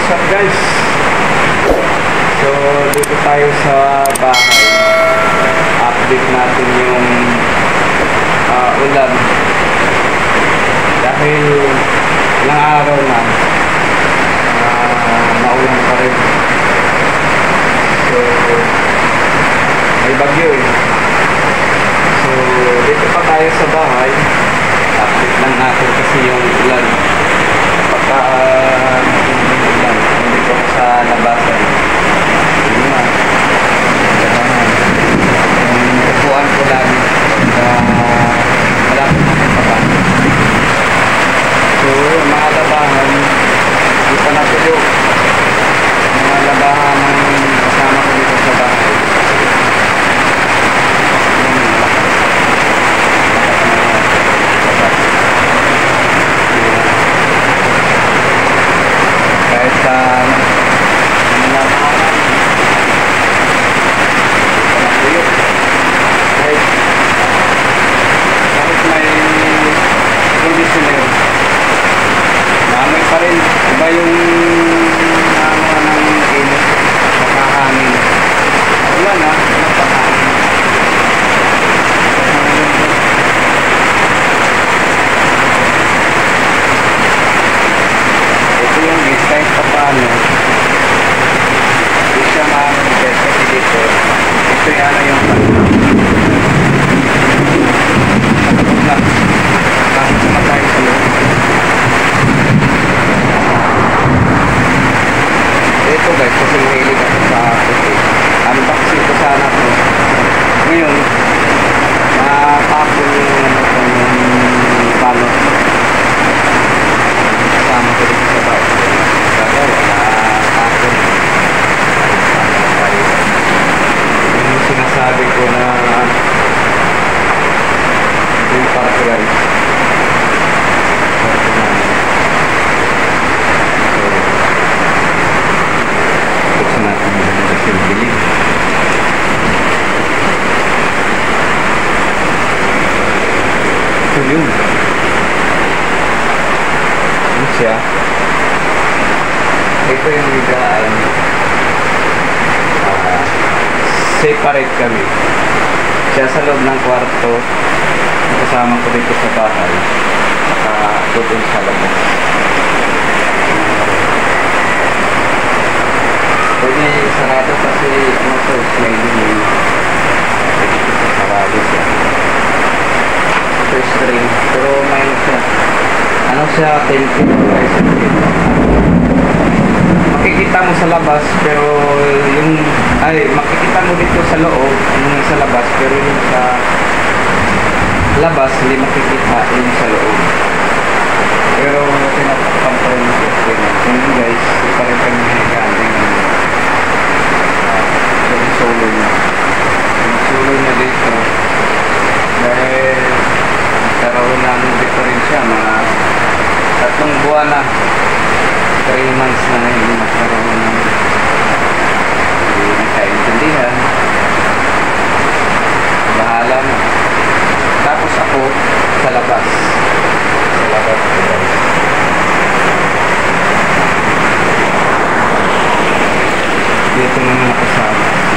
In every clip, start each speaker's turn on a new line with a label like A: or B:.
A: What's up guys? So dito tayo sa bahay. Update natin yung ulan. Dahil ilang araw na maulan pa rin. So may bagyo eh. So dito pa tayo sa bahay. Update lang natin kasi yung ulan. Pagka ulan, hindi ko sa labasan. Yun nga. Yung upuan ko lang malapit na sa baba. So mga labahan, hindi pa natuyo. Mga labahan ng kasama ko dito sa bahay. Kahit sa kahit may conditioner, maamoy pa rin. Iba yung naamoy ng init, nakahangin. Wala na, nakahangin. Ito yung gate, kahit pa paano hindi siya maamoy guys, kasi dito ito yung ano yung na kahit sumatay sa loob. Ito guys, kasi mahilig ako sa puti. Unboxing ko sana to. Ngayon nakapon yung balot kasama ko dito sa bahay. Kaya nakapon yung sinasabi ko na yung park guys. Buksan natin yung refill billing. Ito yun. Ano siya? Ito yung higaan. Separate kami. Siya sa loob ng kwarto. Kasama ko dito sa bahay. Saka ako dun sa labas. Pwede sarado kasi ano to, sliding. Pwede ko sarado siya. Ito string. Pero may ano siya. Ano siya, 10 feet guys. Makikita mo sa labas pero yung makikita mo dito sa loob yung sa labas pero yung sa labas hindi makikita yung sa loob. Pero pinapapantay mo ito yun guys, parang kami galing yung solo niya. Yung solo niya dito dahil nagkaroon namin dito rin siya mga 3 buwan na, 3 months na hindi nagkaroon ng hindi nagkaintindihan. Bahala na. Tapos ako sa labas. Sa labas guys. Dito naman ako sa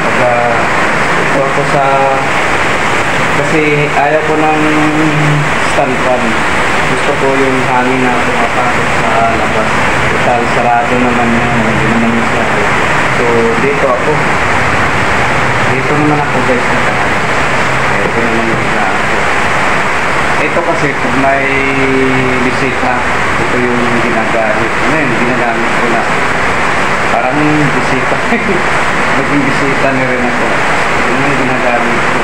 A: pagka ito ako sa kasi ayaw ko ng stand fan. Gusto ko yung hangin na pumapasok sa labas. Total sarado naman yan. Hindi naman yung sarado. So dito ako. Dito naman ako guys. Ito naman yung isa ako. Ito kasi pag may bisita, ito yung ginagamit. Ngayon, ginagamit ko na. Parang bisita. Maging bisita na rin ako. Ito yung ginagamit ko.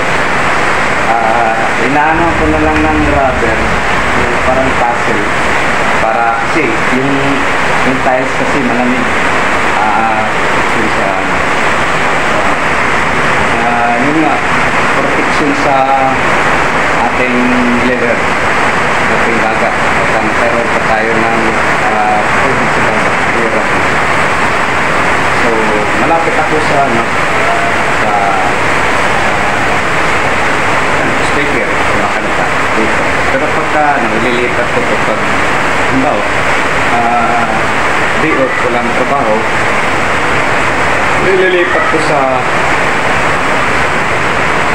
A: Inaano ko na lang ng rubber. Yung parang puzzle. Para kasi yung tiles kasi malamig. Yun siya. Yun nga. Protection sa ating leather, ating baga. Pagka magkaroon pa tayo ng COVID sa baga. So, malapit ako sa speaker, makanta dito. Pero pagka nililipat ko ito pag halimbawa diot, walang trabaho, nililipat ko sa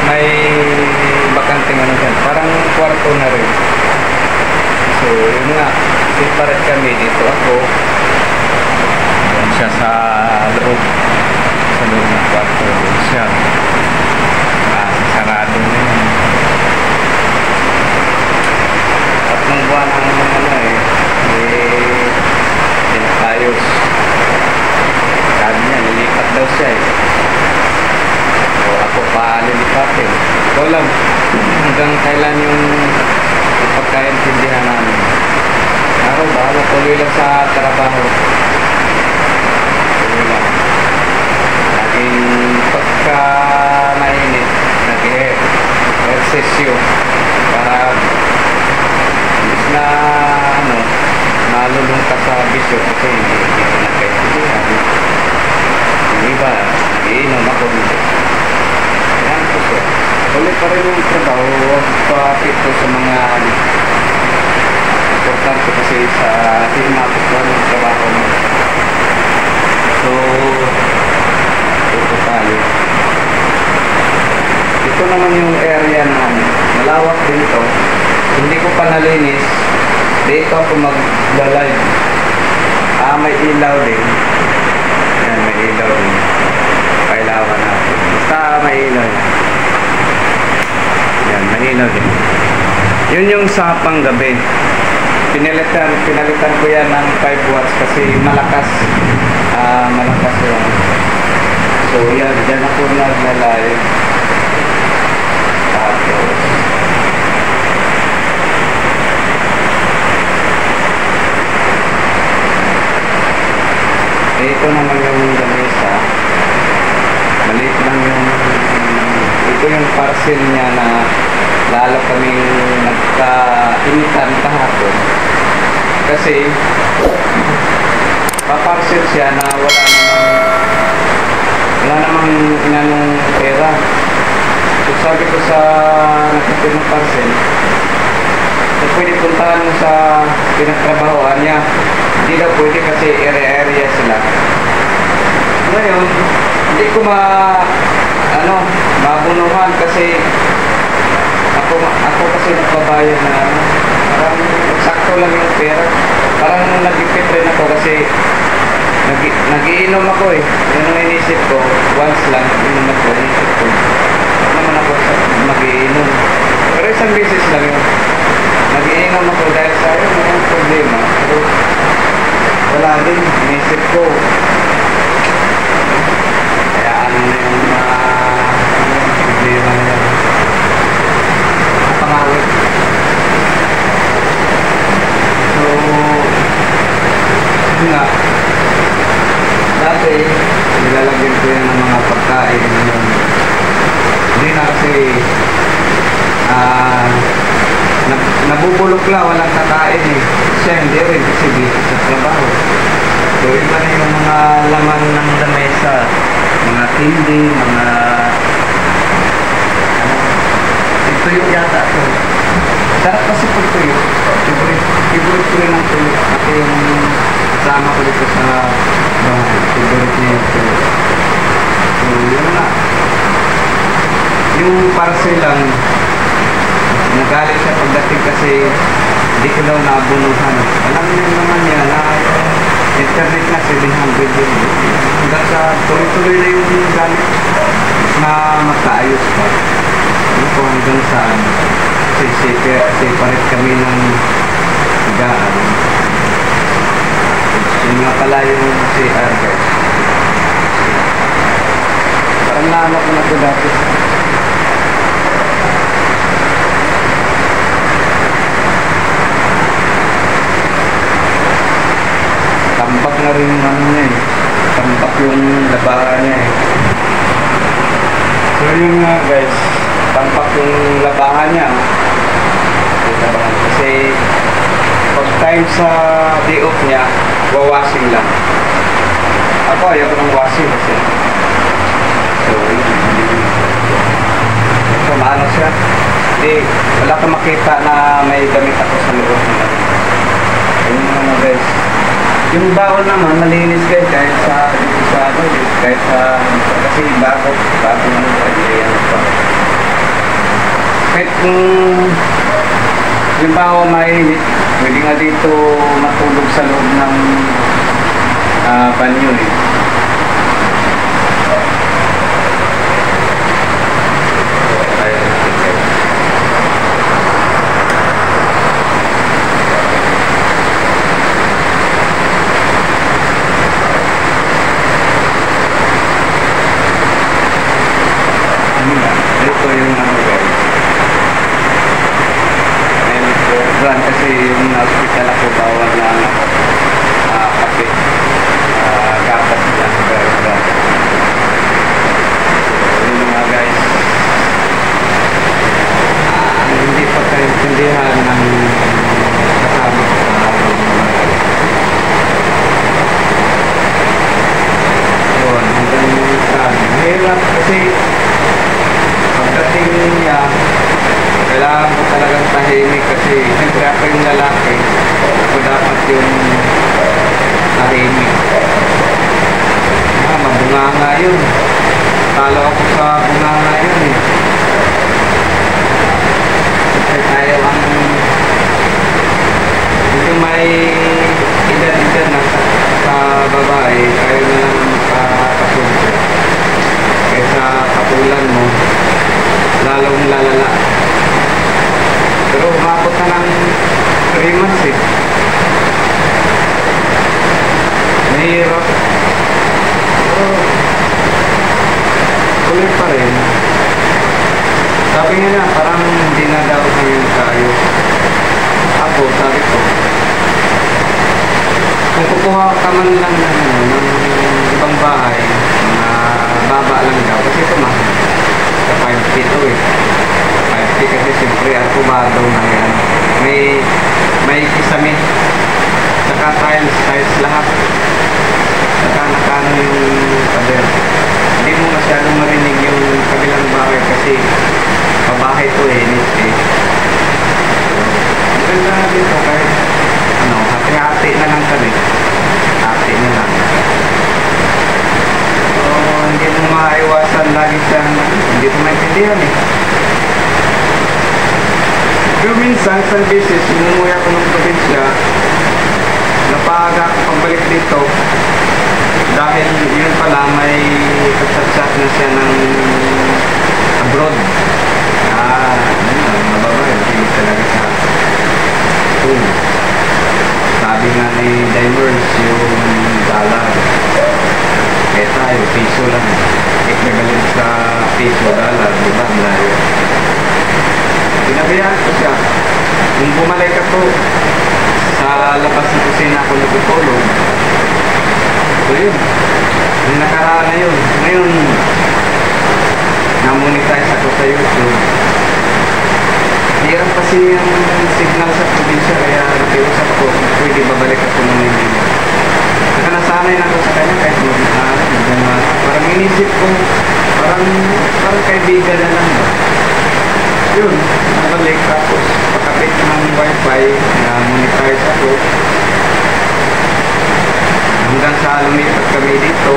A: may bakanting ano dyan, parang kwarto na rin. So yun nga, separate kami, dito ako, doon siya sa loob ng kwarto, doon siya sarado na yun. Tatlong buwan ang ano pinakayos. Sabi niya, lilipat daw siya o ako pa lilipatin. Ikaw lang hanggang kailan yung pagkaintindihan namin. Ako bahala, tuloy lang sa trabaho, tuloy lang. Laging pagka mainit, nag-exercise para imbis na malulung ka sa bisyo kasi hindi ko na kaintindihan. Yung iba, nagiinom ako dito. Yan po siya. Tuloy pa rin yung trabaho, huwag pa-apito sa mga importante kasi sa hinapos ko ng trabaho mo. So, ito tayo. Ito naman yung area namin. Malawak dito. Hindi ko pa nalinis. Dito ako mag-live. May ilaw din. Yan, may ilaw din. Kailangan natin. Basta may ilaw yan. Yan, may ilaw din. Yun yung sa panggabi. Pinalitan ko yan ng 5 watts kasi malakas. Malakas yung. So yan, dyan ako nag-live. Tapos ito naman yung lamesa. Maliit lang yung ito yung parcel niya na lalo kaming nagka-initan kahapon kasi paparcel siya na wala namang inanong pera. So sabi ko sa nakapit ng parcel, so pwede puntahan mo sa pinagtrabahoan niya. Hindi daw pwede kasi area sila. Ngayon, hindi ko mabunuhan kasi ako kasi nagbabayad na parang sakto lang yung pera. Parang nag-ipit rin ako kasi nagiinom ako Yan ang inisip ko, once lang inom ako, inisip ko. Naman ako mag-iinom. Pero isang beses lang yun. Nag-iinom ako dahil sa yun, may problema. Pero wala din, inisip ko. Kaya ano na yung problema na yan. Pangawit. So, yun nga. Dati, nilalagyan ko yan ng mga pagkain. Hindi na kasi nabubulok lang, walang kakain Siya hindi rin kasi dito sa trabaho. So, iba na yung mga laman ng lamesa. Mga tindi, mga tuyo yata ito. Sarap kasi pag tuyo. Favorite ko rin ang tuyo. Kasi yung kasama ko dito sa bahay. Favorite niya yung tuyo. So, yun na. Yung parcel lang, nagalit siya pagdating kasi hindi ko daw nabunuhan. Alam niyo naman yan na internet na 700 yun. Hanggang sa tuloy-tuloy na yung galit na magkaayos pa. Ano po hanggang saan? Separate kami ng higaan. Yun nga pala yung CR guys. Parang nahanap ko na ito dati. Tambak na rin yung ano niya tambak yung labahan niya So yun nga guys, tampak yung labahan niya. Kasi pag time sa day off niya, wawashing lang. Ako ayaw ko ng washing kasi. So maano siya. Hindi, wala kang makita na may damit ako sa loob niya. Yun nga guys. Yung baon naman, malinis guys, kahit sa, dito sa, ano, kahit sa, kasi bago naman, yan pa. Kahit kung yung baon mainit, pwede nga dito matulog sa loob ng banyo eh. Ito yung ano guys. And kasi yung na-hospital ako, bawal na ako kape. Gatas lang. Yun mga guys. Hindi pa kaintindihan ng kasama ko sa yun, hanggang saan. Mahirap kasi pagdating niya, kailangan ko talagang tahimik kasi siyempre ako yung lalaki, ako dapat yung tahimik. Mabunganga yun. Talo ako sa bunganga yun eh. Kasi tayo ang medyo may edad na sa babae, tayo na lang makakasunod. Kaysa kapulan mo, lalong lalala. Pero umabot na ng 3 months eh. Mahirap. Pero tuloy pa rin. Sabi nga na, parang hindi na daw kami tayo. Ako, sabi ko, kung kukuha ka man lang ng ibang bahay, na baba lang daw, kasi ito mahal. Sa 5 feet ito eh. 5 feet kasi siyempre arkumado na yan. May kisame. Saka tiles lahat. Saka nakano yung pader. Hindi mo masyadong marinig yung kabilang bahay kasi pabahay ito eh, nit eh. So, maganda na dito kahit ano, hati-hati na lang kami. Hati na lang. So, hindi mo maiwasan lagi siya, hindi ko maintindihan eh. Pero minsan, isang beses, umuwi ako ng probinsya, napaga ako pagbalik dito, dahil yun pala may katsat-sat na siya ng abroad. Mababay, hindi talaga sa school. Sabi nga ni Dimers, yung dollar. Eh tayo, piso lang. Equivalent sa piso, dollar, diba? Layo. Pinabayaan ko siya. Kung bumalik ako sa labas ng kusina ako nagtutulog. So yun. Yung nakaraan na yun. Ngayon, na-monetize ako sa YouTube. Hirap kasi yung signal sa probinsya kaya nakiusap ko pwede babalik ako ng Manila. Saka nasanay na ako sa kanya kahit parang inisip ko parang kaibigan na lang ba. Yun, nabalik tapos pakapit ng wifi na monetize ako hanggang sa lumipat kami dito.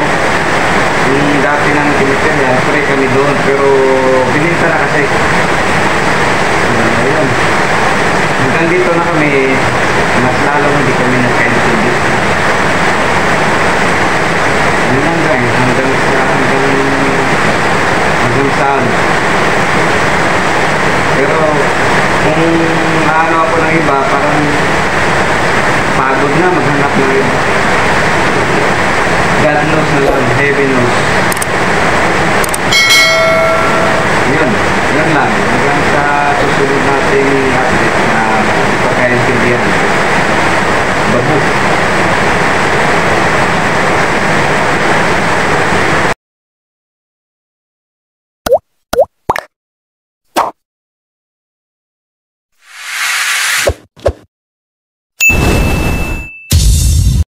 A: Yung dati nang tinitirhan, pwede kami doon pero bininta na kasi. Ayun. Hanggang dito na kami, mas lalong hindi kami nagkaintindi. Yun lang guys, hanggang saan. Pero kung ano ako ng iba, parang pagod na maghanap ng iba. God knows na lang, heaven knows.